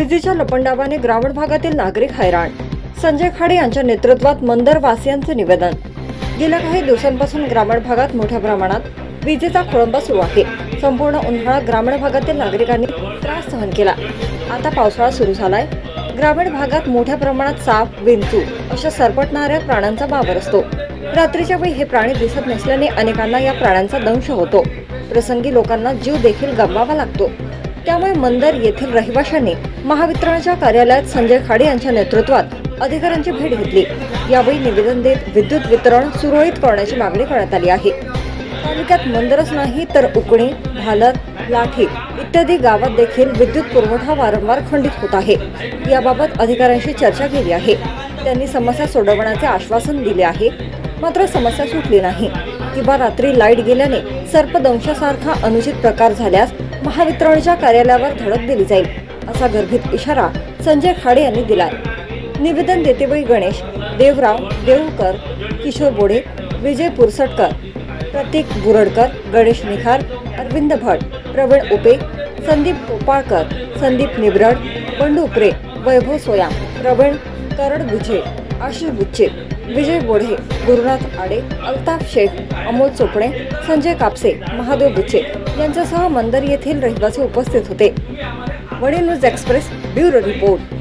विजेच्या लपंडावाने ग्रामीण भागातील नागरिक हैराण। संजय खाडे यांच्या नेतृत्वात मंदरवासियांचे निवेदन। गेल्या काही दिवसांपासून ग्रामीण भागात मोठ्या प्रमाणात विजेचा खोळंबा सुरू आहे। संपूर्ण उन्हाळा ग्रामीण भागातील नागरिकांनी त्रास सहन केला। आता पावसाळा सुरू झालाय। ग्रामीण भागात मोठ्या प्रमाणात साप, विंचू अशा सरपटणाऱ्या प्राण्यांचा वावर असतो। रात्रीच्या वेळी हे प्राणी दिसत नसल्याने अनेकांना या प्राण्यांचा दंश होतो। प्रसंगी लोकांना जीव देखील गमवावा लागतो। त्यामुळे मंदर येथील रहिवाशांनी महावितरणच्या कार्यालयात संजय खाडे यांच्या नेतृत्वात अधिकाऱ्यांची भेट घेतली। यावेळी निवेदन देत विद्युत वितरण सुरळीत करण्याची मागणी करण्यात आली आहे। तालुक्यात मंदरच नाही तर उकणी, भालत, लाठी इत्यादी गावात देखील विद्युत पुरवठा वारंवार खंडित होत आहे। याबाबत अधिकाऱ्यांशी चर्चा केली आहे। त्यांनी समस्या सोडवण्याचे आश्वासन दिले आहे, मात्र समस्या सुटली नाही किंवा रात्री लाईट गेल्याने सर्पदंशासारखा अनुचित प्रकार झाल्यास महावितरणच्या कार्यालयावर धडक दिली जाईल, असा गर्भित इशारा संजय खाडे यांनी दिलाय। निवेदन देतेवेळी गणेश, देवराव देऊळकर, किशोर बोडे, विजय पुरसटकर, प्रतीक बुरडकर, गणेश निखार, अरविंद भट, प्रवीण उपे, संदीप कोपाळकर, संदीप निब्रड, बंडू उपरे, वैभव सोयाम, प्रवीण करडबुचे, आशिष बुच्चे, विजय बोढे, गुरुनाथ आडे, अल्ताफ शेख, अमोल चोपडे, संजय कापसे, महादेव बुच्चे यांच्यासह मंदर येथील रहिवासी उपस्थित होते। वडील न्यूज एक्सप्रेस ब्युरो रिपोर्ट।